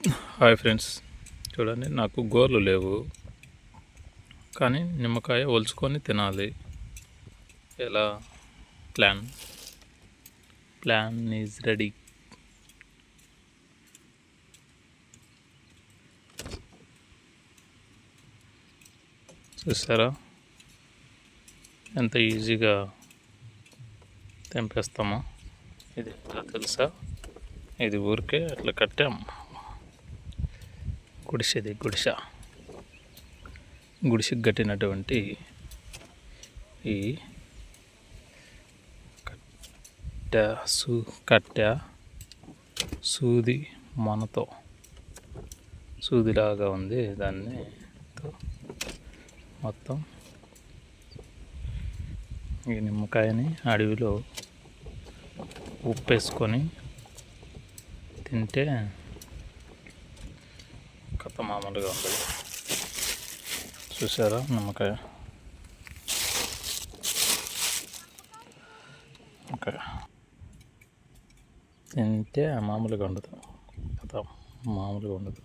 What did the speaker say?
Hi friends, చూడండి నాకు గోర్లు లేవు కానీ నిమ్మకాయ ఒలుచుకొని తినాలి. ఎలా? Plan is ready. చూసారా ఎంత ఈజీగా తెంపేస్తామో? ఇది ఎట్లా తెలుసా? ఇది ఊరికే అట్లా కట్టాం. గుడిసెకి కట్టినటువంటి ఈ కట్టె సూది మనతో సూదిలాగా ఉంది. దాన్ని మొత్తం ఈ నిమ్మకాయని అడవిలో ఉప్పేసుకొని తింటే కథ మామూలుగా ఉంది. చూసారా నిమ్మకాయ? ఓకే, తింటే మామూలుగా ఉండదు, కథ మామూలుగా ఉండదు.